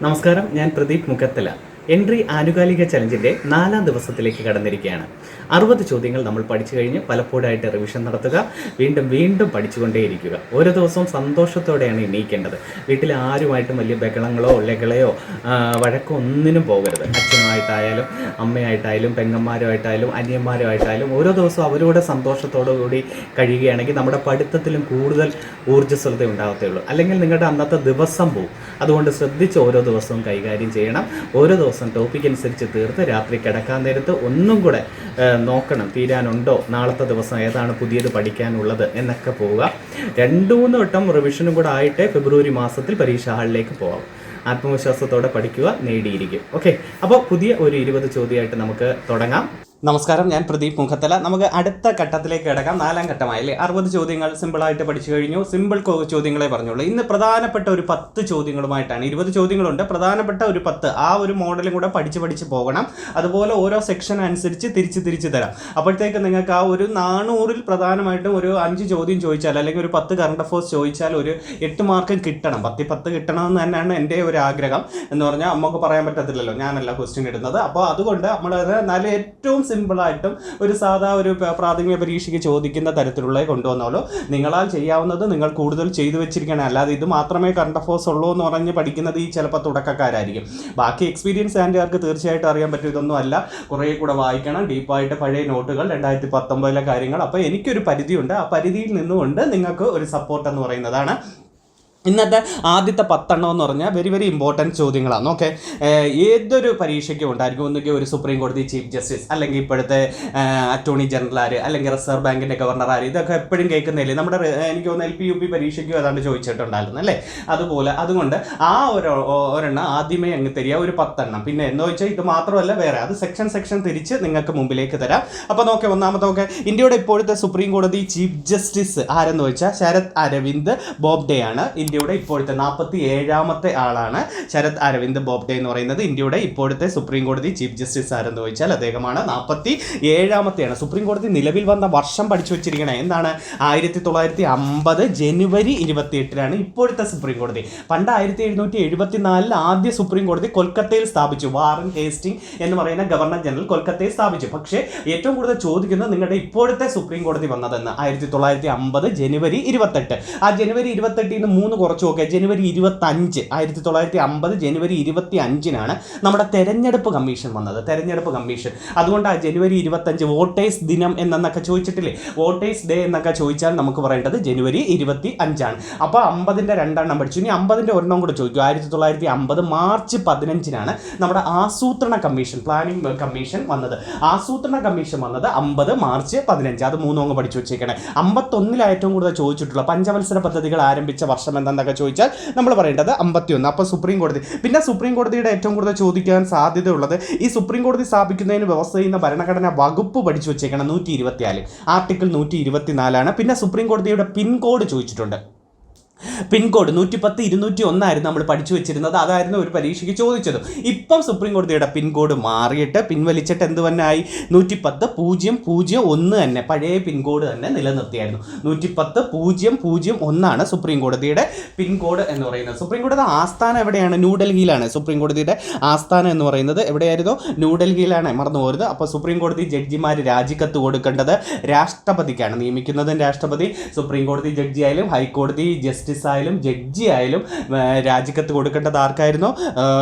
നമസ്കാരം, ഞാൻ പ്രദീപ് മുഖത്തല. എൻട്രി ആനുകാലിക ചലഞ്ചിൻ്റെ 4ാം ദിവസത്തിലേക്ക് കടന്നിരിക്കുകയാണ്. 60 ചോദ്യങ്ങൾ നമ്മൾ പഠിച്ചു കഴിഞ്ഞ് പലപ്പോഴായിട്ട് റിവിഷൻ നടത്തുക, വീണ്ടും പഠിച്ചുകൊണ്ടേയിരിക്കുക. ഓരോ ദിവസവും സന്തോഷത്തോടെയാണ് എണീക്കേണ്ടത്. വീട്ടിൽ ആരുമായിട്ടും വലിയ ബഹളങ്ങളോ ലഹളയോ വഴക്കോ ഒന്നിനും പോകരുത്. അച്ഛനുമായിട്ടായാലും അമ്മയായിട്ടായാലും പെങ്ങന്മാരുമായിട്ടായാലും അനിയന്മാരുമായിട്ടായാലും ഓരോ ദിവസവും അവരോട് സന്തോഷത്തോടുകൂടി കഴിയുകയാണെങ്കിൽ നമ്മുടെ പഠിത്തത്തിലും കൂടുതൽ ഊർജ്ജസ്വലത ഉണ്ടാകത്തേ ഉള്ളൂ. അല്ലെങ്കിൽ നിങ്ങളുടെ അന്നത്തെ ദിവസം പോവും. അതുകൊണ്ട് ശ്രദ്ധിച്ച് ഓരോ ദിവസവും കൈകാര്യം ചെയ്യണം. ഓരോ ദിവസം ടോപ്പിക് അനുസരിച്ച് തീർത്ത് രാത്രി കിടക്കാൻ നേരത്ത് ഒന്നും കൂടെ നോക്കണം, തീരാനുണ്ടോ, നാളത്തെ ദിവസം ഏതാണ് പുതിയത് പഠിക്കാനുള്ളത് എന്നൊക്കെ പോവുക. 2-3 വട്ടം റിവിഷനും കൂടെ ആയിട്ടേ ഫെബ്രുവരി മാസത്തിൽ പരീക്ഷാ ഹാളിലേക്ക് പോകാം. ആത്മവിശ്വാസത്തോടെ പഠിക്കുക, നേടിയിരിക്കും. ഓക്കെ, അപ്പോൾ പുതിയ ഒരു 20 ചോദ്യമായിട്ട് നമുക്ക് തുടങ്ങാം. നമസ്കാരം, ഞാൻ പ്രദീപ് മുഖത്തല. നമുക്ക് അടുത്ത ഘട്ടത്തിലേക്ക് കിടക്കാം. 4ാം ഘട്ടമായില്ലേ. 60 ചോദ്യങ്ങൾ സിമ്പിളായിട്ട് പഠിച്ചു കഴിഞ്ഞു. സിമ്പിൾ ചോദ്യങ്ങളെ പറഞ്ഞുള്ളൂ. ഇന്ന് പ്രധാനപ്പെട്ട ഒരു 10 ചോദ്യങ്ങളുമായിട്ടാണ്. 20 ചോദ്യങ്ങളുണ്ട്, പ്രധാനപ്പെട്ട ഒരു 10. ആ ഒരു മോഡലും കൂടെ പഠിച്ച് പോകണം. അതുപോലെ ഓരോ സെക്ഷൻ അനുസരിച്ച് തിരിച്ച് തരാം. അപ്പോഴത്തേക്ക് നിങ്ങൾക്ക് ആ ഒരു 400-ൽ പ്രധാനമായിട്ടും ഒരു 5 ചോദ്യം ചോദിച്ചാൽ, അല്ലെങ്കിൽ ഒരു 10 കറണ്ട് അഫേഴ്സ് ചോദിച്ചാൽ ഒരു 8 മാർക്ക് കിട്ടണം. 10 കിട്ടണമെന്ന് തന്നെയാണ് എൻ്റെ ഒരു ആഗ്രഹം. എന്ന് പറഞ്ഞാൽ നമുക്ക് പറയാൻ പറ്റത്തില്ലല്ലോ, ഞാനല്ല ക്വസ്റ്റ്യൻ ഇടുന്നത്. അപ്പോൾ അതുകൊണ്ട് നമ്മളത് ഏറ്റവും സിമ്പിളായിട്ടും ഒരു സാധാ ഒരു പ്രാഥമിക പരീക്ഷയ്ക്ക് ചോദിക്കുന്ന തരത്തിലുള്ള കൊണ്ടുവന്നാലോ. നിങ്ങളാൽ ചെയ്യാവുന്നത് നിങ്ങൾ കൂടുതൽ ചെയ്തു വെച്ചിരിക്കണം. അല്ലാതെ ഇത് മാത്രമേ കറണ്ട് അഫേഴ്സ് ഉള്ളൂ എന്ന് പറഞ്ഞ് പഠിക്കുന്നത് ഈ ചിലപ്പോൾ തുടക്കക്കാരായിരിക്കും. ബാക്കി എക്സ്പീരിയൻസ് ആൻഡുകാർക്ക് തീർച്ചയായിട്ടും അറിയാൻ പറ്റും. ഇതൊന്നും അല്ല, കുറേ കൂടെ വായിക്കണം, ഡീപ്പായിട്ട് പഴയ നോട്ടുകൾ, 2019 കാര്യങ്ങൾ. അപ്പോൾ എനിക്കൊരു പരിധിയുണ്ട്. ആ പരിധിയിൽ നിന്നുകൊണ്ട് നിങ്ങൾക്ക് ഒരു സപ്പോർട്ട് എന്ന് പറയുന്നതാണ്. ഇന്നത്തെ ആദ്യത്തെ 10 എന്ന് പറഞ്ഞാൽ വെരി ഇമ്പോർട്ടൻറ്റ് ചോദ്യങ്ങളാണ്. ഓക്കെ, ഏതൊരു പരീക്ഷയ്ക്കും ഉണ്ടായിരിക്കും. ഒന്നുകിൽ ഒരു സുപ്രീം കോടതി ചീഫ് ജസ്റ്റിസ്, അല്ലെങ്കിൽ ഇപ്പോഴത്തെ അറ്റോർണി ജനറൽ ആര്, അല്ലെങ്കിൽ റിസർവ് ബാങ്കിൻ്റെ ഗവർണർ ആര്, ഇതൊക്കെ എപ്പോഴും കേൾക്കുന്നില്ലേ. നമ്മുടെ എനിക്ക് തോന്നുന്നു LP UP പരീക്ഷയ്ക്കും ഏതാണ്ട് ചോദിച്ചിട്ടുണ്ടായിരുന്നു അല്ലേ. അതുകൊണ്ട് ആ ഒരെണ്ണം ആദ്യമേ അങ്ങ് തരിക, ഒരു 10 പിന്നെ എന്ന് വെച്ചാൽ ഇത് മാത്രമല്ല, വേറെ അത് സെക്ഷൻ തിരിച്ച് നിങ്ങൾക്ക് മുമ്പിലേക്ക് തരാം. അപ്പോൾ നോക്കെ, ഒന്നാമത്തെ ഇന്ത്യയുടെ ഇപ്പോഴത്തെ സുപ്രീം കോടതി ചീഫ് ജസ്റ്റിസ് ആരെന്ന് വെച്ചാൽ ശരത് അരവിന്ദ് ബോബ്ഡെ ആണ്. ഇന്ത്യയുടെ ഇപ്പോഴത്തെ 47ാമത്തെ ആളാണ് ശരത് അരവിന്ദ് ബോബ്ഡെ എന്ന് പറയുന്നത്. ഇന്ത്യയുടെ ഇപ്പോഴത്തെ സുപ്രീം കോടതി ചീഫ് ജസ്റ്റിസ് ആരെന്ന് ചോദിച്ചാൽ അദ്ദേഹമാണ്. 47ാമത്തെയാണ്. സുപ്രീം കോടതി നിലവിൽ വന്ന വർഷം പഠിച്ചു വെച്ചിരിക്കണേ. എന്താണ്? 1950 ജനുവരി 28 ഇപ്പോഴത്തെ സുപ്രീം കോടതി. പണ്ട് 1774 ആദ്യ സുപ്രീം കോടതി കൊൽക്കത്തയിൽ സ്ഥാപിച്ചു. വാറൻ ഹേസ്റ്റിംഗ് എന്ന് പറയുന്ന ഗവർണർ ജനറൽ കൊൽക്കത്തയിൽ സ്ഥാപിച്ചു. പക്ഷേ ഏറ്റവും കൂടുതൽ ചോദിക്കുന്നത് നിങ്ങളുടെ ഇപ്പോഴത്തെ സുപ്രീം കോടതി വന്നതെന്ന് 1950 ജനുവരി 28. ആ ജനുവരി 28 3 കുറച്ച് നോക്കുക. ജനുവരി 25, 1950 ജനുവരി 25 നമ്മുടെ തെരഞ്ഞെടുപ്പ് കമ്മീഷൻ വന്നത്. തെരഞ്ഞെടുപ്പ് കമ്മീഷൻ. അതുകൊണ്ട് ആ ജനുവരി 25 വോട്ടേഴ്സ് ദിനം എന്നൊക്കെ ചോദിച്ചിട്ടില്ലേ, വോട്ടേഴ്സ് ഡേ എന്നൊക്കെ ചോദിച്ചാൽ നമുക്ക് പറയേണ്ടത് ജനുവരി 25. അപ്പോൾ 50ന്റെ 2 പഠിച്ചു. ഇനി 50ന്റെ 1 കൂടെ ചോദിക്കും. 1950 മാർച്ച് 15 നമ്മുടെ ആസൂത്രണ കമ്മീഷൻ, പ്ലാനിംഗ് കമ്മീഷൻ വന്നത്. ആസൂത്രണ കമ്മീഷൻ വന്നത് 50 മാർച്ച് 15. അത് 3 പഠിച്ചു വെച്ചേക്കണേ. 51 ഏറ്റവും കൂടുതൽ ചോദിച്ചിട്ടുള്ള പഞ്ചവത്സര പദ്ധതികൾ ആരംഭിച്ച വർഷം എന്തെന്നൊക്കെ ചോദിച്ചാൽ നമ്മൾ പറയേണ്ടത് 51. അപ്പോൾ സുപ്രീം കോടതി. പിന്നെ സുപ്രീം കോടതിയുടെ ഏറ്റവും കൂടുതൽ ചോദിക്കാൻ സാധ്യതയുള്ളത് ഈ സുപ്രീം കോടതി സ്ഥാപിക്കുന്നതിന് വ്യവസ്ഥ ചെയ്യുന്ന ഭരണഘടനാ വകുപ്പ് പഠിച്ചു വെച്ചേക്കണം. 124 ആർട്ടിക്കിൾ 124. പിന്നെ സുപ്രീം കോടതിയുടെ പിൻകോഡ് ചോദിച്ചിട്ടുണ്ട്. പിൻകോഡ് 110 201 നമ്മൾ പഠിച്ചു വെച്ചിരുന്നത്. അതായിരുന്നു ഒരു പരീക്ഷയ്ക്ക് ചോദിച്ചത്. ഇപ്പം സുപ്രീം കോടതിയുടെ പിൻകോഡ് മാറിയിട്ട് പിൻവലിച്ചിട്ട് എന്ത് തന്നെയായി? 110 001 തന്നെ, പഴയ പിൻകോഡ് തന്നെ നിലനിർത്തിയായിരുന്നു. 110 001 സുപ്രീം കോടതിയുടെ പിൻകോഡ് എന്ന് പറയുന്നത്. സുപ്രീം കോടതി ആസ്ഥാനം എവിടെയാണ്? ന്യൂഡൽഹിയിലാണ്. സുപ്രീം കോടതിയുടെ ആസ്ഥാനം എന്ന് പറയുന്നത് എവിടെയായിരുന്നു? ന്യൂഡൽഹിയിലാണ്, മറന്നു പോരുത്. അപ്പോൾ സുപ്രീം കോടതി ജഡ്ജിമാർ രാജിക്കത്ത് കൊടുക്കേണ്ടത് രാഷ്ട്രപതിക്കാണ്. നിയമിക്കുന്നതും രാഷ്ട്രപതി. സുപ്രീം കോടതി ജഡ്ജി ആയാലും ഹൈക്കോടതി ജസ്റ്റിസ് ആയാലും ജഡ്ജി ആയാലും രാജിക്കത്ത് കൊടുക്കേണ്ടത് ആർക്കായിരുന്നു?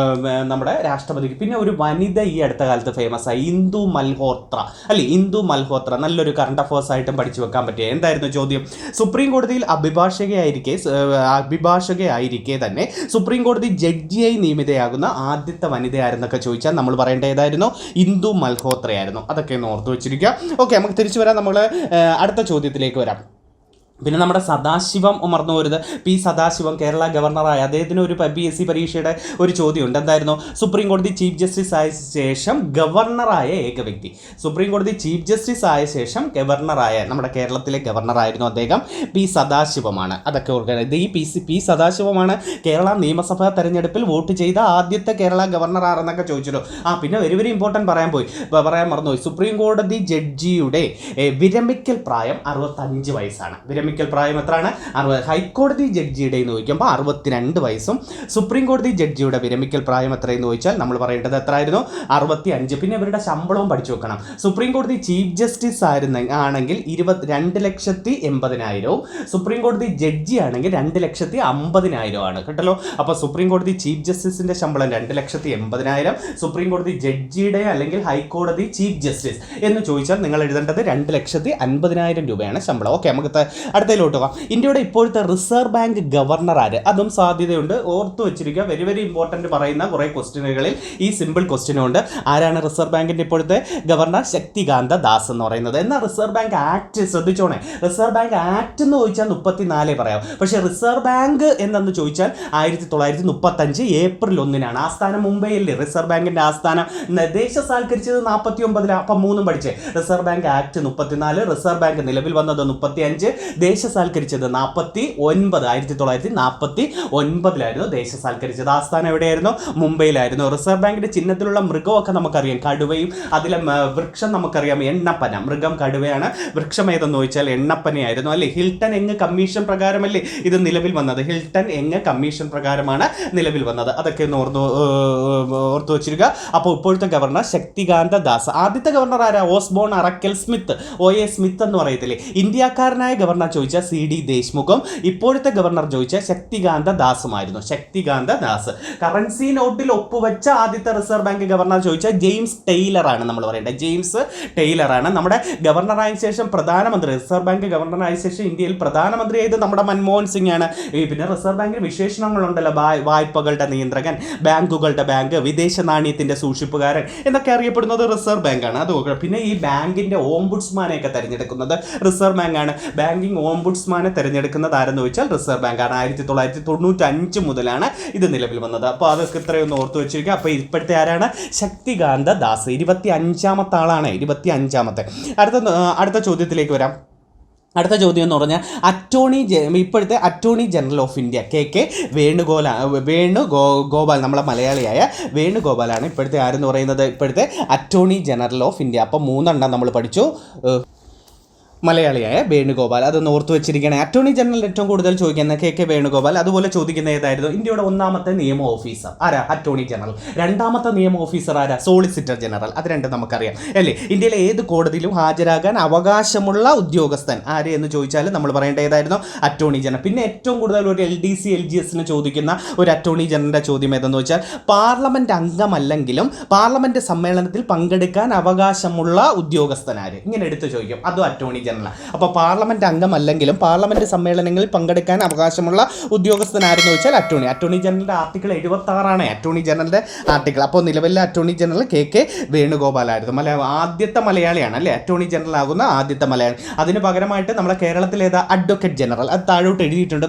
നമ്മുടെ രാഷ്ട്രപതിക്ക്. പിന്നെ ഒരു വനിത ഈ അടുത്ത കാലത്ത് ഫേമസ് ആയി, ഇന്ദു മൽഹോത്ര അല്ലേ. ഇന്ദു മൽഹോത്ര നല്ലൊരു കറണ്ട് അഫേഴ്സ് ആയിട്ടും പഠിച്ചു വെക്കാൻ പറ്റിയ. എന്തായിരുന്നു ചോദ്യം? സുപ്രീം കോടതിയിൽ അഭിഭാഷകയായിരിക്കെ തന്നെ സുപ്രീം കോടതി ജഡ്ജിയായി നിയമിതയാകുന്ന ആദ്യത്തെ വനിത ആരെന്നൊക്കെ ചോദിച്ചാൽ നമ്മൾ പറയേണ്ട ഏതായിരുന്നു? ഇന്ദു മൽഹോത്രയായിരുന്നു. അതൊക്കെ ഒന്ന് ഓർത്ത് വെച്ചിരിക്കുക. ഓക്കെ, നമുക്ക് തിരിച്ചു വരാം. നമ്മൾ അടുത്ത ചോദ്യത്തിലേക്ക് വരാം. പിന്നെ നമ്മുടെ സദാശിവം മറന്നു പോരുത്. പി സദാശിവം, കേരള ഗവർണറായ അദ്ദേഹത്തിന് ഒരു PSC പരീക്ഷയുടെ ഒരു ചോദ്യമുണ്ട്. എന്തായിരുന്നു? സുപ്രീം കോടതി ചീഫ് ജസ്റ്റിസ് ആയ ശേഷം ഗവർണറായ ഏക വ്യക്തി. സുപ്രീം കോടതി ചീഫ് ജസ്റ്റിസ് ആയ ശേഷം ഗവർണറായ, നമ്മുടെ കേരളത്തിലെ ഗവർണറായിരുന്നു അദ്ദേഹം. പി സദാശിവമാണ്. അതൊക്കെ ഓർക്കുക. ഇത് ഈ പി സദാശിവമാണ് കേരള നിയമസഭാ തെരഞ്ഞെടുപ്പിൽ വോട്ട് ചെയ്ത ആദ്യത്തെ കേരള ഗവർണർ ആരെന്നൊക്കെ ചോദിച്ചല്ലോ. പിന്നെ വെരി ഇമ്പോർട്ടൻറ്റ് പറയാൻ മറന്നുപോയി. സുപ്രീം കോടതി ജഡ്ജിയുടെ വിരമിക്കൽ പ്രായം 65 വയസ്സാണ്. വിരമിക്കൽ പ്രായം എത്രയാണ്? 60. ഹൈക്കോടതി ജഡ്ജിയുടെ എന്ന് ചോദിക്കുമ്പോൾ 62 വയസ്സും സുപ്രീം കോടതി ജഡ്ജിയുടെ വിരമിക്കൽ പ്രായം എത്രയെന്ന് ചോദിച്ചാൽ നമ്മൾ പറയേണ്ടത് എത്രയായിരുന്നു? 65. പിന്നെ ഇവരുടെ ശമ്പളവും പഠിച്ചു വെക്കണം. സുപ്രീം കോടതി ചീഫ് ജസ്റ്റിസ് ആണെങ്കിൽ 2,80,000, സുപ്രീം കോടതി ജഡ്ജി ആണെങ്കിൽ 2,50,000 ആണ് കേട്ടല്ലോ. അപ്പോൾ സുപ്രീം കോടതി ചീഫ് ജസ്റ്റിസിന്റെ ശമ്പളം 2,80,000, സുപ്രീം കോടതി ജഡ്ജിയുടെ അല്ലെങ്കിൽ ഹൈക്കോടതി ചീഫ് ജസ്റ്റിസ് എന്ന് ചോദിച്ചാൽ നിങ്ങൾ എഴുതേണ്ടത് 2,50,000 രൂപയാണ് ശമ്പളം. ഓക്കെ, നമുക്ക് അടുത്തതിലോട്ട് പോകാം. ഇന്ത്യയുടെ ഇപ്പോഴത്തെ റിസർവ് ബാങ്ക് ഗവർണർ ആര്? അതും സാധ്യതയുണ്ട്, ഓർത്തു വെച്ചിരിക്കുക. വെരി വെരി ഇമ്പോർട്ടൻറ്റ് പറയുന്ന കുറേ ക്വസ്റ്റ്യനുകളിൽ ഈ സിമ്പിൾ ക്വസ്റ്റ്യനുണ്ട്. ആരാണ് റിസർവ് ബാങ്കിന്റെ ഇപ്പോഴത്തെ ഗവർണർ? ശക്തികാന്ത ദാസ് എന്ന് പറയുന്നത്. എന്നാൽ റിസർവ് ബാങ്ക് ആക്ട് ശ്രദ്ധിച്ചോണേ, റിസർവ് ബാങ്ക് ആക്ട് എന്ന് ചോദിച്ചാൽ 34 പറയാം. പക്ഷേ റിസർവ് ബാങ്ക് എന്നു ചോദിച്ചാൽ 1935 ഏപ്രിൽ 1 ആസ്ഥാനം മുംബൈയിലെ റിസർവ് ബാങ്കിന്റെ ആസ്ഥാനം ദേശസാൽക്കരിച്ചത് 49. അപ്പം 3 പഠിച്ചേ. Reserve bank act 34, reserve bank നിലവിൽ വന്നത് 35, ദേശസാൽക്കരിച്ചത് 49. 1949 ദേശസാൽക്കരിച്ചത്. ആസ്ഥാനം എവിടെയായിരുന്നു? മുംബൈയിലായിരുന്നു. റിസർവ് ബാങ്കിന്റെ ചിഹ്നത്തിലുള്ള മൃഗമൊക്കെ നമുക്കറിയാം, കടുവയും. അതിലെ വൃക്ഷം നമുക്കറിയാം, എണ്ണപ്പന. മൃഗം കടുവയാണ്, വൃക്ഷം ഏതെന്ന് ചോദിച്ചാൽ എണ്ണപ്പനയായിരുന്നു അല്ലേ. ഹിൽട്ടൺ യങ് കമ്മീഷൻ പ്രകാരമല്ലേ ഇത് നിലവിൽ വന്നത്? ഹിൽട്ടൺ യങ് കമ്മീഷൻ പ്രകാരമാണ് നിലവിൽ വന്നത്. അതൊക്കെ ഒന്ന് ഓർത്തു വെച്ചിരിക്കുക. അപ്പോൾ ഇപ്പോഴത്തെ ഗവർണർ ശക്തികാന്ത ദാസ്. ആദ്യത്തെ ഗവർണർ ആരാ? Osborne Arakkal Smith, OA Smith എന്ന് പറയത്തില്ലേ. ഇന്ത്യക്കാരനായ ഗവർണർ ചോദിച്ചാൽ CD ദേശ്മുഖും, ഇപ്പോഴത്തെ ഗവർണർ ചോദിച്ചാൽ ശക്തികാന്ത ദാസുമായിരുന്നു. ശക്തികാന്ത ദാസ്. കറൻസി നോട്ടിൽ ഒപ്പുവെച്ച ആദ്യത്തെ റിസർവ് ബാങ്ക് ഗവർണർ ചോദിച്ചാൽ ജെയിംസ് ടെയ്ലർ ആണ്. നമ്മൾ പറയേണ്ടത് ജെയിംസ് ടെയ്ലർ ആണ്. നമ്മുടെ ഗവർണറായ ശേഷം പ്രധാനമന്ത്രി, റിസർവ് ബാങ്ക് ഗവർണറായ ശേഷം ഇന്ത്യയിൽ പ്രധാനമന്ത്രിയായത് നമ്മുടെ മൻമോഹൻ സിംഗ് ആണ്. പിന്നെ റിസർവ് ബാങ്കിന് വിശേഷണങ്ങളുണ്ടല്ലോ, വായ്പകളുടെ നിയന്ത്രകൻ, ബാങ്കുകളുടെ ബാങ്ക്, വിദേശ നാണയത്തിന്റെ സൂക്ഷിപ്പുകാരൻ എന്നൊക്കെ അറിയപ്പെടുന്നത് റിസർവ് ബാങ്കാണ്. അത് പിന്നെ ഈ ബാങ്കിന്റെ ഓംബുഡ്സ്മാനെയൊക്കെ തിരഞ്ഞെടുക്കുന്നത് റിസർവ് ബാങ്കാണ്. ബാങ്കിങ് ഓംബുഡ്സ്മാനെ തിരഞ്ഞെടുക്കുന്നത് ആരെന്ന് ചോദിച്ചാൽ റിസർവ് ബാങ്കാണ്. 1995 മുതലാണ് ഇത് നിലവിൽ വന്നത്. അപ്പോൾ അതൊക്കെ ഇത്രയൊന്ന് ഓർത്തു വെച്ചിരിക്കുക. അപ്പോൾ ഇപ്പോഴത്തെ ആരാണ്? ശക്തികാന്ത ദാസ്. 25ാമത്തെ ആളാണ്, 25ാമത്തെ. അടുത്ത ചോദ്യത്തിലേക്ക് വരാം. അടുത്ത ചോദ്യം എന്ന് പറഞ്ഞാൽ ഇപ്പോഴത്തെ attorney general of India KK Venugopal, നമ്മളെ മലയാളിയായ വേണുഗോപാലാണ് ഇപ്പോഴത്തെ ആരെന്ന് പറയുന്നത്, ഇപ്പോഴത്തെ അറ്റോർണി ജനറൽ ഓഫ് ഇന്ത്യ. അപ്പം 3 നമ്മൾ പഠിച്ചു. മലയാളിയായ വേണുഗോപാൽ, അതൊന്ന് ഓർത്തു വെച്ചിരിക്കുകയാണ്. അറ്റോർണി ജനറൽ ഏറ്റവും കൂടുതൽ ചോദിക്കുന്ന KK വേണുഗോപാൽ. അതുപോലെ ചോദിക്കുന്ന ഏതായിരുന്നു? ഇന്ത്യയുടെ 1ാമത്തെ നിയമ ഓഫീസർ ആരാ? Attorney general. 2ാമത്തെ നിയമ ഓഫീസർ ആരാ? Solicitor general. അത് രണ്ടും നമുക്കറിയാം അല്ലേ. ഇന്ത്യയിലെ ഏത് കോടതിയിലും ഹാജരാകാൻ അവകാശമുള്ള ഉദ്യോഗസ്ഥൻ ആര് എന്ന് ചോദിച്ചാൽ നമ്മൾ പറയേണ്ട ഏതായിരുന്നു? Attorney general. പിന്നെ ഏറ്റവും കൂടുതൽ ഒരു LDC LGS ചോദിക്കുന്ന ഒരു അറ്റോർണി ജനറലിന്റെ ചോദ്യം ഏതെന്ന് വെച്ചാൽ പാർലമെന്റ് അംഗമല്ലെങ്കിലും പാർലമെന്റ് സമ്മേളനത്തിൽ പങ്കെടുക്കാൻ അവകാശമുള്ള ഉദ്യോഗസ്ഥൻ ആര്? ഇങ്ങനെ എടുത്ത് ചോദിക്കും. അതും അറ്റോർണി ജനറൽ. അപ്പോൾ പാർലമെന്റ് അംഗമല്ലെങ്കിലും പാർലമെന്റ് സമ്മേളനങ്ങളിൽ പങ്കെടുക്കാൻ അവകാശമുള്ള ഉദ്യോഗസ്ഥൻ ആരെന്ന് ചോദിച്ചാൽ അറ്റോർണി ജനറലിന്റെ ആർട്ടിക്കിൾ 76 അറ്റോർണി ജനറലിന്റെ ആർട്ടിക്കിൾ. അപ്പോൾ നിലവിലെ അറ്റോർണി ജനറൽ KK വേണുഗോപാലായിരുന്നു. ആദ്യത്തെ മലയാളിയാണ് അല്ലേ, അറ്റോർണി ജനറൽ ആകുന്ന ആദ്യത്തെ മലയാളി. അതിന് പകരമായിട്ട് നമ്മുടെ കേരളത്തിലേതാ? Advocate general. അത് താഴോട്ട് എഴുതിയിട്ടുണ്ട്.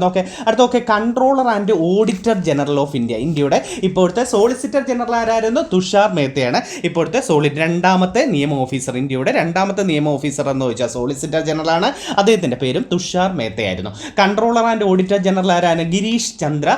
അടുത്തൊക്കെ controller and auditor general of India. ഇന്ത്യയുടെ ഇപ്പോഴത്തെ സോളിസിറ്റർ ജനറൽ ആരായിരുന്നു? തുഷാർ മേത്തയാണ് ഇപ്പോഴത്തെ 2ാമത്തെ നിയമ ഓഫീസർ. ഇന്ത്യയുടെ 2ാമത്തെ നിയമ ഓഫീസർ എന്ന് ചോദിച്ചാൽ സോളിസിറ്റർ ജനറൽ ആണ്. അദ്ദേഹത്തിന്റെ പേരും തുഷാർ മേത്തയായിരുന്നു. കൺട്രോളർ ആൻഡ് ഓഡിറ്റർ ജനറൽ ആരാണ്? ഗിരീഷ് ചന്ദ്ര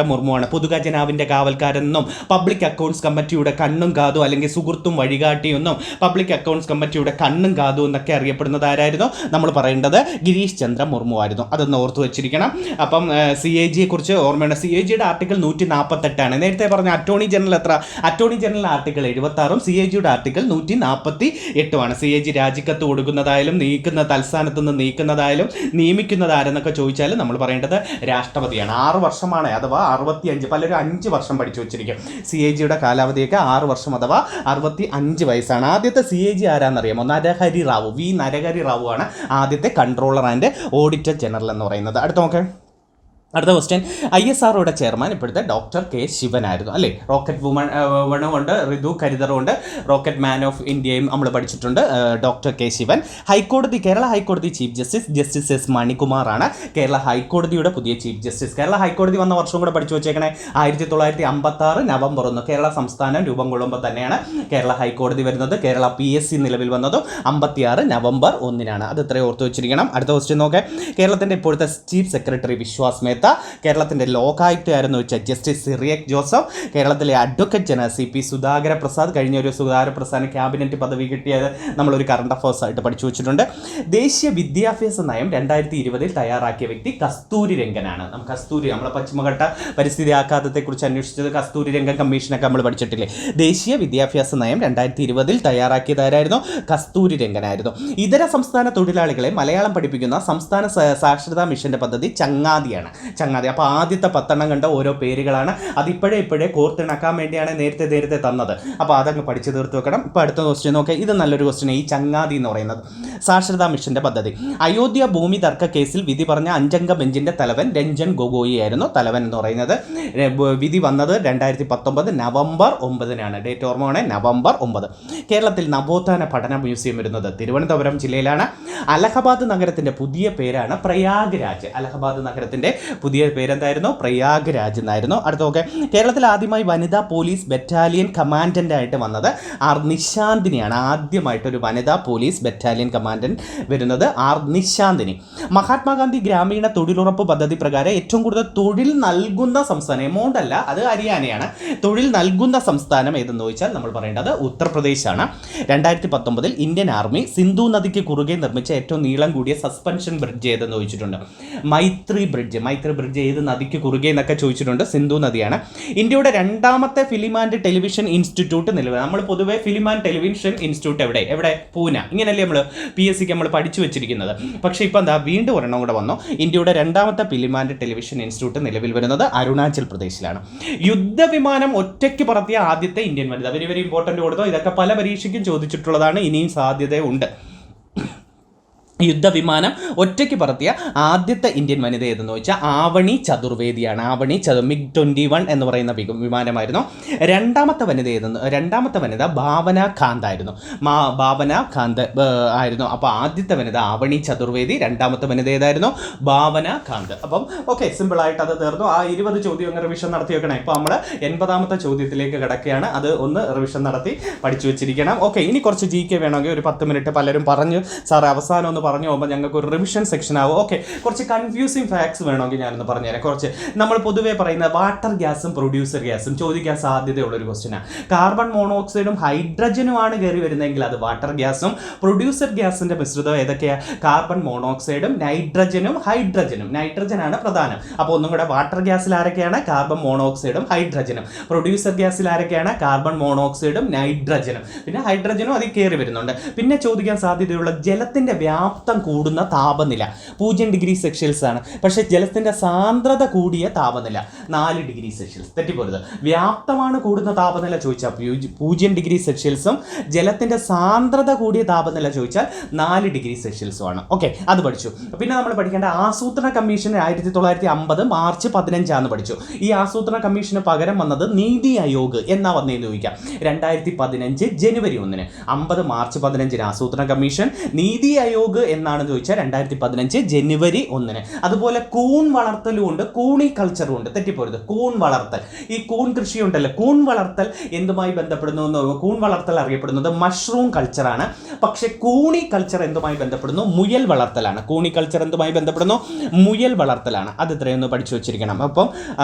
മുർമു ആണ്. പൊതുഖജനാവിന്റെ കാവൽക്കാരെന്നും പബ്ലിക് അക്കൗണ്ട്സ് കമ്മിറ്റിയുടെ കണ്ണും കാതും അല്ലെങ്കിൽ സുഹൃത്തും വഴികാട്ടിയെന്നും പബ്ലിക് അക്കൗണ്ട്സ് കമ്മിറ്റിയുടെ കണ്ണും കാതും എന്നൊക്കെ അറിയപ്പെടുന്നത് ആരായിരുന്നു? നമ്മൾ പറയേണ്ടത് ഗിരീഷ് ചന്ദ്ര മുർമു ആയിരുന്നു. അതൊന്ന് ഓർത്തു വെച്ചിരിക്കണം. അപ്പം CAG കുറിച്ച് ഓർമ്മയുണ്ട്. CAGയുടെ ആർട്ടിക്കിൾ 148 നേരത്തെ പറഞ്ഞ അറ്റോർണി ജനറൽ എത്ര? അറ്റോർണി ജനറൽ ആർട്ടിക്കിൾ 76, CAGയുടെ ആർട്ടിക്കിൾ 148. CAG രാജിക്കത്ത് കൊടുക്കുന്നതായാലും തൽസ്ഥാനത്ത് നിന്ന് നീക്കുന്നതായാലും നിയമിക്കുന്നത് ആരെന്നൊക്കെ ചോദിച്ചാൽ നമ്മൾ പറയേണ്ടത് രാഷ്ട്രപതിയാണ്. 6 വർഷമാണ്, അഥവാ 65. പലരും 5 വർഷം പഠിച്ചു വെച്ചിരിക്കും. CAGയുടെ കാലാവധിയൊക്കെ 6 വർഷം അഥവാ 65 വയസ്സാണ്. ആദ്യത്തെ CAG ആരാന്നറിയാമോ? നരഹരി റാവു. നരഹരി റാവു ആണ് ആദ്യത്തെ കൺട്രോളർ ആൻഡ് ഓഡിറ്റർ ജനറൽ എന്ന് പറയുന്നത്. അടുത്ത ക്വസ്റ്റ്യൻ, ISROയുടെ ചെയർമാൻ ഇപ്പോഴത്തെ ഡോക്ടർ K. ശിവനായിരുന്നു അല്ലേ. റോക്കറ്റ് വുമണും ഉണ്ട്, ഋതു കരിതറും ഉണ്ട്, റോക്കറ്റ് മാൻ ഓഫ് ഇന്ത്യയും നമ്മൾ പഠിച്ചിട്ടുണ്ട്, ഡോക്ടർ K. ശിവൻ. കേരള ഹൈക്കോടതി ചീഫ് ജസ്റ്റിസ് S. മണികുമാർ ആണ് കേരള ഹൈക്കോടതിയുടെ പുതിയ ചീഫ് ജസ്റ്റിസ്. കേരള ഹൈക്കോടതി വന്ന വർഷം കൂടെ പഠിച്ചു വെച്ചേക്കണേ, 1956 നവംബർ 1. കേരള സംസ്ഥാനം രൂപം കൊള്ളുമ്പോൾ തന്നെയാണ് കേരള ഹൈക്കോടതി വരുന്നത്. കേരള PSC നിലവിൽ വന്നതും 56 നവംബർ 1. അത് ഇത്രയും ഓർത്ത് വെച്ചിരിക്കണം. അടുത്ത ക്വസ്റ്റ്യൻ നോക്കാം. കേരളത്തിന്റെ ഇപ്പോഴത്തെ ചീഫ് സെക്രട്ടറി വിശ്വാസ് മേത്ത. മേത്ത, കേരളത്തിൻ്റെ ലോകായുക്തയായിരുന്നു വെച്ചാൽ ജസ്റ്റിസ് സിറിയക് ജോസഫ്, കേരളത്തിലെ advocate general CP Sudhakara Prasad, കഴിഞ്ഞ ഒരു സുധാകര പ്രസാദിന് ക്യാബിനറ്റ് പദവി കിട്ടിയത് നമ്മളൊരു കറണ്ട് അഫയേഴ്സ് ആയിട്ട് പഠിച്ചു വെച്ചിട്ടുണ്ട്. ദേശീയ വിദ്യാഭ്യാസ നയം 2020 തയ്യാറാക്കിയ വ്യക്തി കസ്തൂരി രംഗനാണ്. നമ്മളെ പശ്ചിമഘട്ട പരിസ്ഥിതി ആഘാതത്തെക്കുറിച്ച് അന്വേഷിച്ചത് കസ്തൂരി രംഗൻ കമ്മീഷനൊക്കെ നമ്മൾ പഠിച്ചിട്ടില്ലേ. ദേശീയ വിദ്യാഭ്യാസ നയം 2020 തയ്യാറാക്കിയതായിരുന്നു കസ്തൂരി രംഗനായിരുന്നു. ഇതര സംസ്ഥാന തൊഴിലാളികളെ മലയാളം പഠിപ്പിക്കുന്ന സംസ്ഥാന സാക്ഷരതാ മിഷന്റെ പദ്ധതി ചങ്ങാതിയാണ്. അപ്പോൾ ആദ്യത്തെ 10 കണ്ട ഓരോ പേരുകളാണ്. അതിപ്പോഴേ കോർത്തിണക്കാൻ വേണ്ടിയാണ് നേരത്തെ തന്നത്. അപ്പോൾ അതങ്ങ് പഠിച്ചു തീർത്ത് വെക്കണം. ഇപ്പോൾ അടുത്ത ക്വസ്റ്റ്യൻ നോക്കാം. ഇത് നല്ലൊരു ക്വസ്റ്റ്യൻ. ഈ ചങ്ങാതി എന്ന് പറയുന്നത് സാക്ഷരതാ മിഷന്റെ പദ്ധതി. അയോധ്യ ഭൂമി തർക്ക കേസിൽ വിധി പറഞ്ഞ 5 അംഗ ബെഞ്ചിന്റെ തലവൻ രഞ്ജൻ ഗൊഗോയി ആയിരുന്നു. തലവൻ എന്ന് പറയുന്നത് വിധി വന്നത് 2019 നവംബർ 9 ഡേറ്റ് ഓർമ്മ വേണേ, നവംബർ 9. കേരളത്തിൽ നവോത്ഥാന പഠന മ്യൂസിയം വരുന്നത് തിരുവനന്തപുരം ജില്ലയിലാണ്. അലഹബാദ് നഗരത്തിന്റെ പുതിയ പേരാണ് പ്രയാഗ്രാജ്. അലഹബാദ് നഗരത്തിന്റെ പുതിയ പേരെന്തായിരുന്നു? പ്രയാഗ്രാജ് എന്നായിരുന്നു. അടുത്ത നോക്കെ. കേരളത്തിൽ ആദ്യമായി വനിതാ പോലീസ് ബറ്റാലിയൻ കമാൻഡന്റ് ആയിട്ട് വന്നത് ആർ നിശാന്തിനിയാണ്. ആദ്യമായിട്ട് ഒരു വനിതാ പോലീസ് ബറ്റാലിയൻ കമാൻഡന്റ് വരുന്നത് ആർ നിശാന്തിനി. മഹാത്മാഗാന്ധി ഗ്രാമീണ തൊഴിലുറപ്പ് പദ്ധതി പ്രകാരം ഏറ്റവും കൂടുതൽ തൊഴിൽ നൽകുന്ന സംസ്ഥാനം, എമൗണ്ട് അല്ല, അത് ഹരിയാനയാണ്. തൊഴിൽ നൽകുന്ന സംസ്ഥാനം ഏതെന്ന് ചോദിച്ചാൽ നമ്മൾ പറയേണ്ടത് ഉത്തർപ്രദേശാണ്. 2019 ഇന്ത്യൻ ആർമി സിന്ധു നദിക്ക് കുറുകെ നിർമ്മിച്ച ഏറ്റവും നീളം കൂടിയ സസ്പെൻഷൻ ബ്രിഡ്ജ് ഏതെന്ന് ചോദിച്ചിട്ടുണ്ട്. മൈത്രി ബ്രിഡ്ജ് ഏത് നദിക്ക് കുറുകെ എന്നൊക്കെ ചോദിച്ചിട്ടുണ്ട്. സിന്ധു നദിയാണ്. ഇന്ത്യയുടെ രണ്ടാമത്തെ ഫിലിം ആൻഡ് ടെലിവിഷൻ ഇൻസ്റ്റിറ്റ്യൂട്ട് നിലവിൽ. നമ്മൾ പൊതുവെ ഫിലിം ആൻഡ് ടെലിവിഷൻ ഇൻസ്റ്റിറ്റ്യൂട്ട് എവിടെ പൂന, ഇങ്ങനെയല്ലേ നമ്മൾ PSCക്ക് നമ്മൾ പഠിച്ചു വെച്ചിരിക്കുന്നത്. പക്ഷേ ഇപ്പോൾ എന്താ വീണ്ടും ഒരെണ്ണം കൂടെ വന്നു. ഇന്ത്യയുടെ രണ്ടാമത്തെ ഫിലിം ആൻഡ് ടെലിവിഷൻ ഇൻസ്റ്റിറ്റ്യൂട്ട് നിലവിൽ വരുന്നത് അരുണാചൽ പ്രദേശിലാണ്. യുദ്ധവിമാനം ഒറ്റയ്ക്ക് പറത്തിയ ആദ്യത്തെ ഇന്ത്യൻ വനിത. വെരി ഇമ്പോർട്ടൻ്റ് കൊടുത്തോ. ഇതൊക്കെ പല പരീക്ഷയ്ക്കും ചോദിച്ചിട്ടുള്ളതാണ്. ഇനിയും സാധ്യതയുണ്ട്. യുദ്ധവിമാനം ഒറ്റയ്ക്ക് പറത്തിയ ആദ്യത്തെ ഇന്ത്യൻ വനിത ഏതെന്ന് വെച്ചാൽ ആവണി ചതുർവേദിയാണ്. മിഗ് 21 എന്ന് പറയുന്ന വിമാനമായിരുന്നു. രണ്ടാമത്തെ വനിത ഭാവന കാന്ത് ആയിരുന്നു. ആയിരുന്നു. അപ്പോൾ ആദ്യത്തെ വനിത ആവണി ചതുർവേദി, രണ്ടാമത്തെ വനിത ഏതായിരുന്നു? ഭാവന കാന്ത്. അപ്പം ഓക്കെ, സിമ്പിളായിട്ട് അത് തീർന്നു. ആ 20 ചോദ്യം ഒന്ന് റിവിഷൻ നടത്തി വെക്കണം. ഇപ്പോൾ നമ്മൾ 80ാമത്തെ ചോദ്യത്തിലേക്ക് കിടക്കുകയാണ്. അത് ഒന്ന് റിവിഷൻ നടത്തി പഠിച്ചു വെച്ചിരിക്കണം. ഓക്കെ, ഇനി കുറച്ച് GK വേണമെങ്കിൽ ഒരു 10 മിനിറ്റ് പലരും പറഞ്ഞു സാറേ അവസാനം ഒന്ന് പറഞ്ഞു പോകുമ്പോൾ ഞങ്ങൾക്ക് ഒരു റിവിഷൻ സെക്ഷൻ ആവും. ഓക്കെ, കുറച്ച് കൺഫ്യൂസിങ് ഫാക്ട്സ് വേണമെങ്കിൽ ഞാനൊന്ന് പറഞ്ഞുതരാം. കുറച്ച് നമ്മൾ പൊതുവേ പറയുന്ന വാട്ടർ ഗ്യാസും പ്രൊഡ്യൂസർ ഗ്യാസും ചോദിക്കാൻ സാധ്യതയുള്ളൊരു ക്വസ്റ്റ്യനാണ്. കാർബൺ മോണോക്സൈഡും ഹൈഡ്രജനുമാണ് കയറി വരുന്നതെങ്കിൽ അത് വാട്ടർ ഗ്യാസും. പ്രൊഡ്യൂസർ ഗ്യാസിന്റെ മിശ്രിതം ഏതൊക്കെയാണ്? കാർബൺ മോണോക്സൈഡും നൈട്രജനും ഹൈഡ്രജനും. നൈട്രജനാണ് പ്രധാനം. അപ്പോൾ ഒന്നും കൂടെ, വാട്ടർ ഗ്യാസിൽ ആരൊക്കെയാണ്? കാർബൺ മോണോക്സൈഡും ഹൈഡ്രജനും. പ്രൊഡ്യൂസർ ഗ്യാസിൽ ആരൊക്കെയാണ്? കാർബൺ മോണോക്സൈഡും നൈട്രജനും. പിന്നെ ഹൈഡ്രജനും അതിൽ കയറി വരുന്നുണ്ട്. പിന്നെ ചോദിക്കാൻ സാധ്യതയുള്ള ജലത്തിന്റെ വ്യാപ്തം കൂടുന്ന താപനില 0 ഡിഗ്രി സെൽഷ്യസ് ആണ്. പക്ഷേ ജലത്തിന്റെ സാന്ദ്രത കൂടിയ താപനില 4 ഡിഗ്രി സെൽഷ്യസ്. തെറ്റിപ്പോരുത്. വ്യാപ്തമാണ് കൂടുന്ന താപനില ചോദിച്ചാൽ 0 ഡിഗ്രി സെൽഷ്യസും ജലത്തിന്റെ സാന്ദ്രത കൂടിയ താപനില ചോദിച്ചാൽ 4 ഡിഗ്രി സെൽഷ്യസും ആണ്. ഓക്കെ, അത് പഠിച്ചു. പിന്നെ നമ്മൾ പഠിക്കേണ്ട ആസൂത്രണ കമ്മീഷൻ 1950 മാർച്ച് 15 പഠിച്ചു. ഈ ആസൂത്രണ കമ്മീഷന് പകരം വന്നത് നീതി ആയോഗ് എന്നാ വന്നതെന്ന് ചോദിക്കാം. 2015 ജനുവരി 1. 50 മാർച്ച് 15 ആസൂത്രണ കമ്മീഷൻ. നീതി ആയോഗ് എന്നാണ് ചോദിച്ചാൽ 2015 ജനുവരി 1. അതുപോലെ കൂൺ വളർത്തലും ഉണ്ട്, കൂണി കൾച്ചറും ഉണ്ട്. തെറ്റിപ്പോരുത്. കൂൺ വളർത്തൽ, ഈ കൂൺ കൃഷി ഉണ്ടല്ലോ, കൂൺ വളർത്തൽ എന്തുമായി ബന്ധപ്പെടുന്നു? കൂൺ വളർത്തൽ അറിയപ്പെടുന്നത് മഷ്റൂം കൾച്ചറാണ്. പക്ഷേ കൂണി കൾച്ചർ എന്തുമായി ബന്ധപ്പെടുന്നു? മുയൽ വളർത്തലാണ്. കൂണി കൾച്ചർ എന്തുമായി ബന്ധപ്പെടുന്നു? മുയൽ വളർത്തലാണ്. അത് ഇത്രയൊന്ന് പഠിച്ചു വെച്ചിരിക്കണം. അപ്പം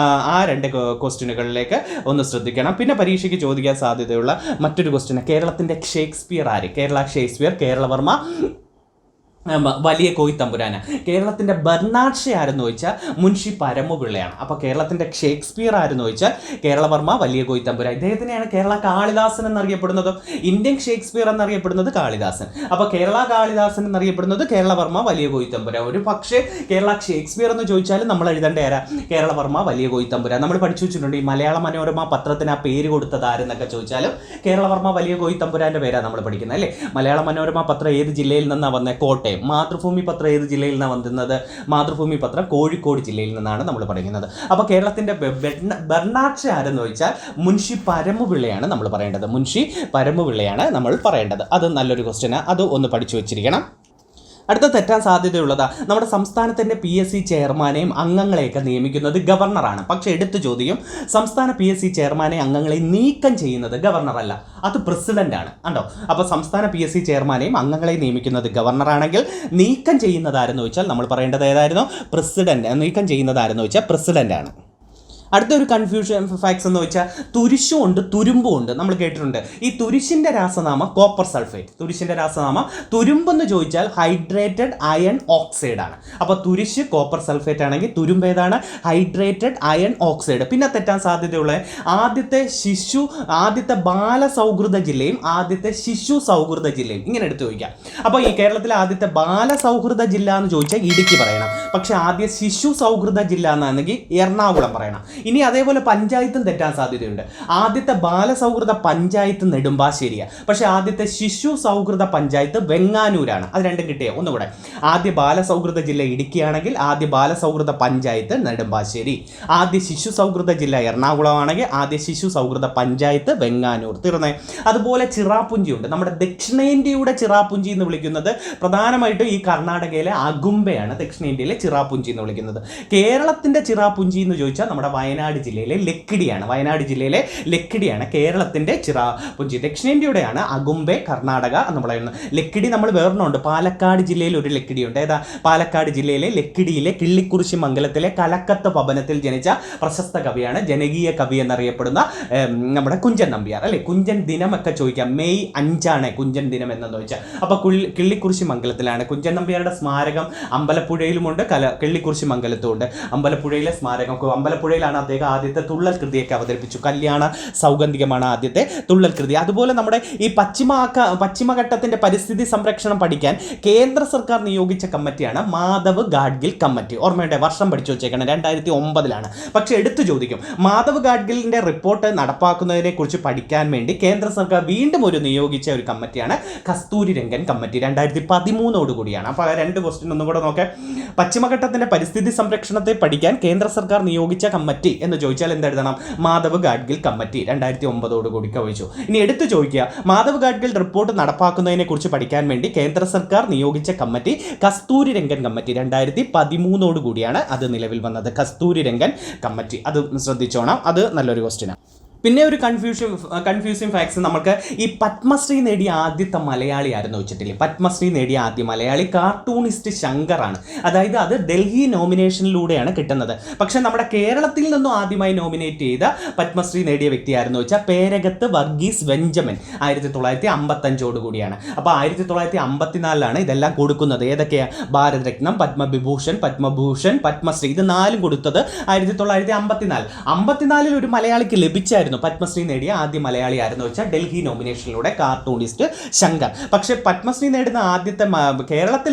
ആ 2 ക്വസ്റ്റ്യനുകളിലേക്ക് ഒന്ന് ശ്രദ്ധിക്കണം. പിന്നെ പരീക്ഷയ്ക്ക് ചോദിക്കാൻ സാധ്യതയുള്ള മറ്റൊരു ക്വസ്റ്റ്യൻ, കേരളത്തിൻ്റെ ഷേക്സ്പിയർ ആര്? കേരളവർമ്മ വലിയ കോയി തമ്പുരാന്. കേരളത്തിൻ്റെ ബെർണാഡ് ഷാ ആരെന്ന് ചോദിച്ചാൽ മുൻഷി പരമുപിള്ളയാണ്. അപ്പോൾ കേരളത്തിൻ്റെ ഷേക്സ്പിയർ ആരെന്ന് ചോദിച്ചാൽ കേരളവർമ്മ വലിയ കോയി തമ്പുരാൻ. ഇദ്ദേഹത്തിനെയാണ് കേരള കാളിദാസൻ എന്നറിയപ്പെടുന്നത്. ഇന്ത്യൻ ഷേക്സ്പിയർ എന്നറിയപ്പെടുന്നത് കാളിദാസൻ. അപ്പോൾ കേരള കാളിദാസൻ എന്നറിയപ്പെടുന്നത് കേരളവർമ്മ വലിയ കോയി തമ്പുരാൻ. ഒരു പക്ഷേ കേരള ഷേക്സ്പിയർ എന്ന് ചോദിച്ചാലും നമ്മൾ എഴുതേണ്ട ആരാ? കേരളവർമ്മ വലിയ കോയി തമ്പുരാൻ. നമ്മൾ പഠിച്ചു വെച്ചിട്ടുണ്ട്. ഈ മലയാള മനോരമ പത്രത്തിന് ആ പേര് കൊടുത്തത് ആരെന്നൊക്കെ ചോദിച്ചാലും കേരളവർമ്മ വലിയ കോയി തമ്പുരാൻ്റെ പേരാണ് നമ്മൾ പഠിക്കുന്നത് അല്ലേ. മലയാള മനോരമ പത്രം ഏത് ജില്ലയിൽ നിന്നാണ് വന്നത്? കോട്ടയം. മാതൃഭൂമി പത്രം ഏത് ജില്ലയിൽ നിന്നാണ് വന്നത്? മാതൃഭൂമി പത്രം കോഴിക്കോട് ജില്ലയിൽ നിന്നാണ് നമ്മൾ പഠിക്കുന്നത്. അപ്പോൾ കേരളത്തിൻ്റെ ബെർണാഡ് ഷാ ആരെന്ന് ചോദിച്ചാൽ മുൻഷി പരമുപിള്ളയാണ് നമ്മൾ പറയേണ്ടത്. മുൻഷി പരമുപിള്ളയാണ് നമ്മൾ പറയേണ്ടത്. അത് നല്ലൊരു ക്വസ്റ്റ്യനാണ്. അത് ഒന്ന് പഠിച്ചു വെച്ചിരിക്കണം. അടുത്ത തെറ്റാൻ സാധ്യതയുള്ളത് നമ്മുടെ സംസ്ഥാനത്തിൻ്റെ PSC ചെയർമാനെയും അംഗങ്ങളെയൊക്കെ നിയമിക്കുന്നത് ഗവർണറാണ്. പക്ഷേ എടുത്തു ചോദിക്കും, സംസ്ഥാന PSC ചെയർമാനെ അംഗങ്ങളെ നീക്കം ചെയ്യുന്നത് ഗവർണറല്ല, അത് പ്രസിഡൻ്റാണ്. കണ്ടോ? അപ്പോൾ സംസ്ഥാന PSC ചെയർമാനെയും അംഗങ്ങളെ നിയമിക്കുന്നത് ഗവർണറാണെങ്കിൽ നീക്കം ചെയ്യുന്നതാരെന്ന് വെച്ചാൽ നമ്മൾ പറയേണ്ടത് ഏതായിരുന്നു? പ്രസിഡന്റ്. നീക്കം ചെയ്യുന്നതാരെന്ന് വെച്ചാൽ പ്രസിഡൻ്റാണ്. അടുത്തൊരു കൺഫ്യൂഷൻ ഫാക്ട്സ് എന്ന് വെച്ചാൽ തുരിശും ഉണ്ട് തുരുമ്പും ഉണ്ട്. നമ്മൾ കേട്ടിട്ടുണ്ട്. ഈ തുരിശിൻ്റെ രാസനാമം കോപ്പർ സൾഫേറ്റ്. തുരിശിൻ്റെ രാസനാമം. തുരുമ്പെന്ന് ചോദിച്ചാൽ ഹൈഡ്രേറ്റഡ് അയൺ ഓക്സൈഡ് ആണ്. അപ്പോൾ തുരിശ് കോപ്പർ സൾഫേറ്റ് ആണെങ്കിൽ തുരുമ്പ് ഏതാണ്? Hydrated iron oxide. പിന്നെ തെറ്റാൻ സാധ്യതയുള്ള ആദ്യത്തെ ബാലസൗഹൃദ ജില്ലയും ആദ്യത്തെ ശിശു സൗഹൃദ ജില്ലയും ഇങ്ങനെ എടുത്തു ചോദിക്കാം. അപ്പോൾ ഈ കേരളത്തിലെ ആദ്യത്തെ ബാലസൗഹൃദ ജില്ല എന്ന് ചോദിച്ചാൽ ഇടുക്കി പറയണം. പക്ഷേ ആദ്യ ശിശു സൗഹൃദ ജില്ല എന്നാണെങ്കിൽ എറണാകുളം പറയണം. ഇനി അതേപോലെ പഞ്ചായത്തും തെറ്റാൻ സാധ്യതയുണ്ട്. ആദ്യത്തെ ബാലസൗഹൃദ പഞ്ചായത്ത് നെടുമ്പാശ്ശേരിയാണ്. പക്ഷേ ആദ്യത്തെ ശിശു സൗഹൃദ പഞ്ചായത്ത് വെങ്ങാനൂരാണ്. അത് രണ്ടും കിട്ടിയോ? ഒന്നുകൂടെ. ആദ്യ ബാലസൗഹൃദ ജില്ല ഇടുക്കിയാണെങ്കിൽ ആദ്യ ബാലസൗഹൃദ പഞ്ചായത്ത് നെടുമ്പാശ്ശേരി. ആദ്യ ശിശു സൗഹൃദ ജില്ല എറണാകുളം ആണെങ്കിൽ ആദ്യ ശിശു സൗഹൃദ പഞ്ചായത്ത് വെങ്ങാനൂർ. തീർന്നേ. അതുപോലെ ചിറാപ്പുഞ്ചി ഉണ്ട്. നമ്മുടെ ദക്ഷിണേന്ത്യയുടെ ചിറാപ്പുഞ്ചി എന്ന് വിളിക്കുന്നത് പ്രധാനമായിട്ടും ഈ കർണാടകയിലെ അഗുംബയാണ് ദക്ഷിണേന്ത്യയിലെ ചിറാപ്പുഞ്ചി എന്ന് വിളിക്കുന്നത്. കേരളത്തിൻ്റെ ചിറാപ്പുഞ്ചി എന്ന് ചോദിച്ചാൽ നമ്മുടെ വയനാട് ജില്ലയിലെ ലക്കിടിയാണ്. വയനാട് ജില്ലയിലെ ലക്കിടിയാണ് കേരളത്തിൻ്റെ ചിറാപ്പുഞ്ചി. ദക്ഷിണേന്ത്യയുടെയാണ് അഗുംബെ, കർണാടക എന്ന് പറയുന്നത്. ലക്കിടി നമ്മൾ വേറൊന്നുണ്ട്. പാലക്കാട് ജില്ലയിൽ ഒരു ലക്കിടിയുണ്ട്. ഏതാ? പാലക്കാട് ജില്ലയിലെ ലക്കിടിയിലെ കിള്ളിക്കുറിശി മംഗലത്തിലെ കലക്കത്ത് ഭവനത്തിൽ ജനിച്ച പ്രശസ്ത കവിയാണ്, ജനകീയ കവി എന്നറിയപ്പെടുന്ന നമ്മുടെ കുഞ്ചൻ നമ്പ്യാർ അല്ലേ? കുഞ്ചൻ ദിനമൊക്കെ ചോദിക്കാം. മെയ് 5 കുഞ്ചൻ ദിനം എന്നെന്ന് ചോദിച്ചാൽ. അപ്പോൾ കിള്ളിക്കുറിശി മംഗലത്തിലാണ്. കുഞ്ചൻ നമ്പ്യാരുടെ സ്മാരകം അമ്പലപ്പുഴയിലുമുണ്ട്, കിള്ളിക്കുറിശി മംഗലത്തുമുണ്ട്. അമ്പലപ്പുഴയിലെ സ്മാരകം, അമ്പലപ്പുഴയിലാണ് അദ്ദേഹം ആദ്യത്തെ തുള്ളൽ കൃതിയൊക്കെ അവതരിപ്പിച്ചു. കല്യാണ സൗഗന്ധികമാണ് ആദ്യത്തെ തുള്ളൽ കൃതി. അതുപോലെ നമ്മുടെ ഈ പശ്ചിമഘട്ടത്തിൻ്റെ പരിസ്ഥിതി സംരക്ഷണം പഠിക്കാൻ കേന്ദ്ര സർക്കാർ നിയോഗിച്ച കമ്മിറ്റിയാണ് മാധവ് ഗാഡ്ഗിൽ കമ്മിറ്റി. ഓർമ്മയുണ്ട്? വർഷം പഠിച്ചു വെച്ചേക്കണം, 2009. പക്ഷേ എടുത്തു ചോദിക്കും, മാധവ് ഗാഡ്ഗിലിൻ്റെ റിപ്പോർട്ട് നടപ്പാക്കുന്നതിനെ കുറിച്ച് പഠിക്കാൻ വേണ്ടി കേന്ദ്ര സർക്കാർ വീണ്ടും നിയോഗിച്ച ഒരു കമ്മിറ്റിയാണ് കസ്തൂരി രംഗൻ കമ്മിറ്റി. 2013 കൂടിയാണ്. അപ്പോൾ 2 ക്വസ്റ്റ്യൻ ഒന്നും കൂടെ നോക്കാം. പശ്ചിമഘട്ടത്തിൻ്റെ പരിസ്ഥിതി സംരക്ഷണത്തെ പഠിക്കാൻ കേന്ദ്ര സർക്കാർ നിയോഗിച്ച കമ്മിറ്റി എന്ന് ചോദിച്ചാൽ എന്തെഴുതണം? മാധവ് ഗാഡ്ഗിൽ കമ്മിറ്റി 2009 കൂടി ചോദിച്ചു. ഇനി എടുത്തു ചോദിക്കുക, മാധവ് ഗാഡ്ഗിൽ റിപ്പോർട്ട് നടപ്പാക്കുന്നതിനെ കുറിച്ച് പഠിക്കാൻ വേണ്ടി കേന്ദ്ര സർക്കാർ നിയോഗിച്ച കമ്മിറ്റി കസ്തൂരി രംഗൻ കമ്മിറ്റി. 2013 കൂടിയാണ് അത് നിലവിൽ വന്നത്. കസ്തൂരി രംഗൻ കമ്മിറ്റി. അത് ശ്രദ്ധിച്ചോണം. അത് നല്ലൊരു ക്വസ്റ്റ്യനാണ്. പിന്നെ ഒരു കൺഫ്യൂസിങ് ഫാക്ട്സ്, നമുക്ക് ഈ പത്മശ്രീ നേടിയ ആദ്യത്തെ മലയാളി ആരെന്ന് വെച്ചിട്ടില്ലേ? പത്മശ്രീ നേടിയ ആദ്യ മലയാളി കാർട്ടൂണിസ്റ്റ് ശങ്കറാണ്. അതായത് അത് ഡൽഹി നോമിനേഷനിലൂടെയാണ് കിട്ടുന്നത്. പക്ഷെ നമ്മുടെ കേരളത്തിൽ നിന്നും ആദ്യമായി നോമിനേറ്റ് ചെയ്ത പത്മശ്രീ നേടിയ വ്യക്തി ആരെന്ന് വെച്ചാൽ പേരകത്ത് വർഗീസ് വെഞ്ചമിൻ. 1955 കൂടിയാണ്. അപ്പോൾ 1954 ഇതെല്ലാം കൊടുക്കുന്നത്. ഏതൊക്കെയാണ്? ഭാരതരത്നം, പത്മവിഭൂഷൺ, പത്മഭൂഷൺ, പത്മശ്രീ. ഇത് 4 കൊടുത്തത് 1954. 54 ഒരു മലയാളിക്ക് ലഭിച്ചായിരുന്നു. പത്മശ്രീ നേടിയ ആദ്യ മലയാളി ആരെന്ന് വെച്ചാൽ ഡൽഹി നോമിനേഷനിലൂടെ കാർട്ടൂണിസ്റ്റ് ശങ്കർ. പക്ഷേ പത്മശ്രീ നേടുന്ന ആദ്യത്തെ കേരളത്തിൽ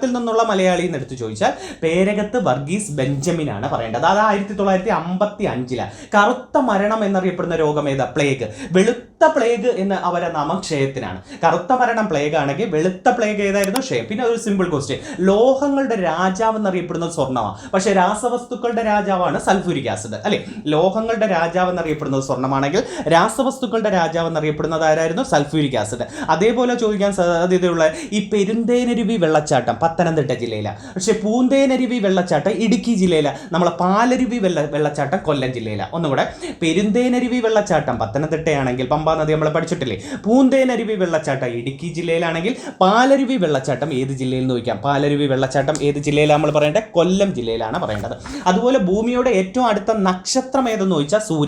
നിന്നുള്ള മലയാളി എന്ന് എടുത്തു ചോദിച്ചാൽ പേരകത്ത് വർഗീസ് ബെഞ്ചമിൻ ആണ് പറയേണ്ടത്. അത് 1955. കറുത്ത മരണം എന്നറിയപ്പെടുന്ന രോഗം ഏതാ? പ്ലേഗ്. വെളുത്ത പ്ലേഗ് എന്ന് അവരെ നാമം ക്ഷയത്തിനാണ്. കറുത്ത മരണം പ്ലേഗ് ആണെങ്കിൽ വെളുത്ത പ്ലേഗ് ഏതായിരുന്നു? ക്ഷയം. പിന്നെ ഒരു സിമ്പിൾ ക്വസ്റ്റ്യൻ, ലോഹങ്ങളുടെ രാജാവ് എന്നറിയപ്പെടുന്നത് സ്വർണ്ണമാണ്, പക്ഷേ രാസവസ്തുക്കളുടെ രാജാവാണ് സൾഫ്യൂരിക് ആസിഡ് അല്ലേ? ലോഹങ്ങളുടെ രാജാവ് എന്നറിയപ്പെടുന്നത് സ്വർണ്ണമാണെങ്കിൽ രാസവസ്തുക്കളുടെ രാജാവ് എന്നറിയപ്പെടുന്നത് ആരായിരുന്നു? Sulphuric acid. അതേപോലെ ചോദിക്കാൻ സാധ്യതയുള്ള ഈ പെരുന്തേനരുവി വെള്ളച്ചാട്ടം പത്തനംതിട്ട ജില്ലയിലാണ്. പക്ഷേ പൂന്തേനരുവി വെള്ളച്ചാട്ടം ഇടുക്കി ജില്ലയിലാണ്. നമ്മളെ പാലരുവി വെള്ളച്ചാട്ടം കൊല്ലം ജില്ലയിലാണ്. ഒന്നുകൂടെ, പെരുന്തേനരുവി വെള്ളച്ചാട്ടം പത്തനംതിട്ടയാണെങ്കിൽ പമ്പാ നദി നമ്മൾ പഠിച്ചിട്ടില്ലേ? പൂന്തേനരുവി വെള്ളച്ചാട്ടം ഇടുക്കി ജില്ലയിലാണെങ്കിൽ പാലരുവി വെള്ളച്ചാട്ടം ഏത് ജില്ലയിൽ നിന്ന് ചോദിക്കാം? പാലരുവി വെള്ളച്ചാട്ടം ഏത് ജില്ലയിലാണ് നമ്മൾ പറയേണ്ടത്? കൊല്ലം ജില്ലയിലാണ് പറയേണ്ടത്. അതുപോലെ ഭൂമിയുടെ ഏറ്റവും അടുത്ത നക്ഷത്രം ഏതെന്ന് ചോദിച്ചാൽ സൂര്യനാണ്.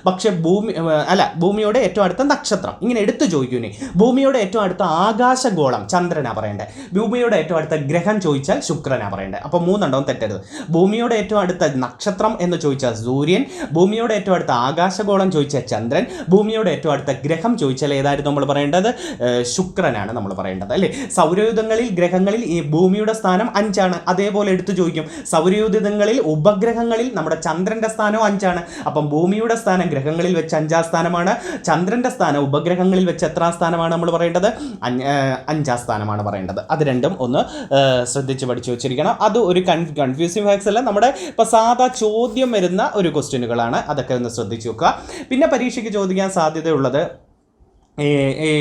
പക്ഷെ ഭൂമിയുടെ ഏറ്റവും അടുത്ത നക്ഷത്രം ഇങ്ങനെ എടുത്തു ചോദിക്കൂനെ. ഭൂമിയുടെ ഏറ്റവും അടുത്ത ആകാശഗോളം ചന്ദ്രനാ പറയേണ്ടത്. ഭൂമിയുടെ ഏറ്റവും അടുത്ത ഗ്രഹം ചോദിച്ചാൽ ശുക്രനാ പറയേണ്ടത്. അപ്പോൾ 3 തെറ്റരുത്. ഭൂമിയുടെ ഏറ്റവും അടുത്ത നക്ഷത്രം എന്ന് ചോദിച്ചാൽ സൂര്യൻ, ഭൂമിയുടെ ഏറ്റവും അടുത്ത ആകാശഗോളം ചോദിച്ചാൽ ചന്ദ്രൻ, ഭൂമിയുടെ ഏറ്റവും അടുത്ത ഗ്രഹം ചോദിച്ചാൽ ഏതായിരുന്നു നമ്മൾ പറയേണ്ടത്? ശുക്രനാണ് നമ്മൾ പറയേണ്ടത് അല്ലേ? സൗരയൂഥങ്ങളിൽ ഗ്രഹങ്ങളിൽ ഈ ഭൂമിയുടെ സ്ഥാനം 5. അതേപോലെ എടുത്തു ചോദിക്കും, സൗരയൂഥങ്ങളിൽ ഉപഗ്രഹങ്ങളിൽ നമ്മുടെ ചന്ദ്രന്റെ സ്ഥാനം 5. അപ്പം ഭൂമിയുടെ സ്ഥാനം ഗ്രഹങ്ങളിൽ വെച്ച് 5ാം സ്ഥാനമാണ്. ചന്ദ്രന്റെ സ്ഥാനം ഉപഗ്രഹങ്ങളിൽ വെച്ച് എത്രാം സ്ഥാനമാണ് നമ്മൾ പറയേണ്ടത്? 5ാം സ്ഥാനമാണ് പറയേണ്ടത്. അത് രണ്ടും ഒന്ന് ശ്രദ്ധിച്ച് പഠിച്ചു വെച്ചിരിക്കണം. അത് ഒരു കൺഫ്യൂസിങ് ഫാക്ട്സ് അല്ല, നമ്മുടെ ഇപ്പോൾ സാധാ ചോദ്യം വരുന്ന ഒരു ക്വസ്റ്റ്യനുകളാണ്. അതൊക്കെ ഒന്ന് ശ്രദ്ധിച്ചു വെക്കുക. പിന്നെ പരീക്ഷയ്ക്ക് ചോദിക്കാൻ സാധ്യതയുള്ളത് ഈ ഈ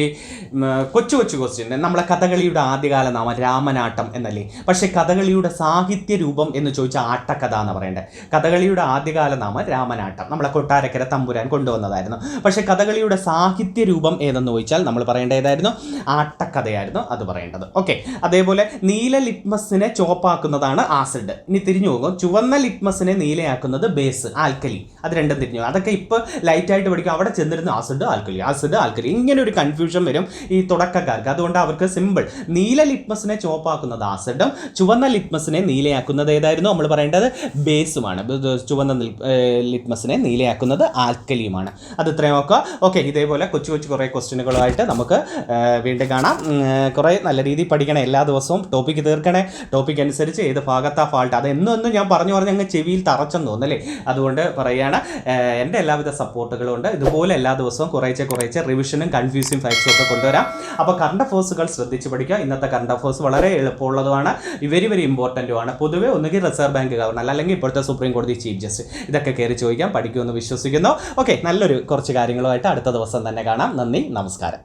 കൊച്ചു കൊച്ചു ക്വസ്റ്റ്യൻ നമ്മളെ കഥകളിയുടെ ആദ്യകാല നാമം രാമനാട്ടം എന്നല്ലേ, പക്ഷേ കഥകളിയുടെ സാഹിത്യ രൂപം എന്ന് ചോദിച്ചാൽ ആട്ടക്കഥ എന്ന് പറയേണ്ടത്. കഥകളിയുടെ ആദ്യകാല നാമം രാമനാട്ടം, നമ്മളെ കൊട്ടാരക്കര തമ്പുരാൻ കൊണ്ടുവന്നതായിരുന്നു. പക്ഷേ കഥകളിയുടെ സാഹിത്യ രൂപം ഏതെന്ന് ചോദിച്ചാൽ നമ്മൾ പറയേണ്ട ഏതായിരുന്നു? ആട്ടക്കഥയായിരുന്നു അത് പറയേണ്ടത്. ഓക്കെ, അതേപോലെ നീല ലിറ്റ്മസിനെ ചുവപ്പാക്കുന്നതാണ് ആസിഡ്. ഇനി തിരിഞ്ഞു പോകും, ചുവന്ന ലിറ്റ്മസിനെ നീലയാക്കുന്നത് ബേസ്, ആൽക്കലി. അത് രണ്ടും തിരിഞ്ഞു. അതൊക്കെ ഇപ്പോൾ ലൈറ്റായിട്ട് പഠിക്കും. അവിടെ ചെന്നിരുന്നു ആസിഡ് ആൽക്കലി, ആസിഡ് ആൽക്കലി, ഇങ്ങനെ ഒരു കൺഫ്യൂഷൻ വരും ഈ തുടക്കക്കാർക്ക്. അതുകൊണ്ട് അവർക്ക് സിമ്പിൾ, നീല ലിറ്റ്മസിനെ ചുവപ്പാക്കുന്നത് ആസിഡും ചുവന്ന ലിറ്റ്മസിനെ നീലയാക്കുന്നത് ഏതായിരുന്നു? നമ്മൾ പറയേണ്ടത് ബേസുമാണ്. ചുവന്ന ലിറ്റ്മസിനെ നീലയാക്കുന്നത് ആൽക്കലിയുമാണ്. അത് ഇത്രയും നോക്കുക. ഓക്കെ, ഇതേപോലെ കൊച്ചു കൊച്ചു കുറേ ക്വസ്റ്റ്യനുകളുമായിട്ട് നമുക്ക് വീണ്ടും കാണാം. കുറേ നല്ല രീതിയിൽ പഠിക്കണം. എല്ലാ ദിവസവും ടോപ്പിക്ക് തീർക്കണേ. ടോപ്പിക് അനുസരിച്ച് ഏത് ഭാഗത്താ ഫാൾട്ട്, അത് എന്നും ഞാൻ പറഞ്ഞു അങ്ങ് ചെവിയിൽ തറച്ചെന്ന് തോന്നുന്നല്ലേ. അതുകൊണ്ട് പറയുകയാണ്, എൻ്റെ എല്ലാവിധ സപ്പോർട്ടുകളും ഉണ്ട്. ഇതുപോലെ എല്ലാ ദിവസവും കുറേശ്ശെ റിവിഷനും കൺഫ്യൂസിങ് ഫാക്ട്സും ഒക്കെ കൊണ്ടുവരാം. അപ്പോൾ കറണ്ട് അഫേഴ്സുകൾ ശ്രദ്ധിച്ച് പഠിക്കുക. ഇന്നത്തെ കറണ്ട് അഫേഴ്സ് വളരെ എളുപ്പമുള്ളതുമാണ്, വെരി വെരി ഇമ്പോർട്ടൻറ്റുമാണ്. പൊതുവെ ഒന്നുകിൽ റിസർവ് ബാങ്ക് ഗവർണർ അല്ലെങ്കിൽ ഇപ്പോഴത്തെ സുപ്രീം കോടതി ചീഫ് ജസ്റ്റിസ്, ഇതൊക്കെ കയറി ചോദിക്കാം. പഠിക്കുമെന്ന് വിശ്വസിക്കുന്നു. ഓക്കെ, നല്ലൊരു കുറച്ച് കാര്യങ്ങളുമായിട്ട് അടുത്ത ദിവസം തന്നെ കാണാം. നന്ദി, നമസ്കാരം.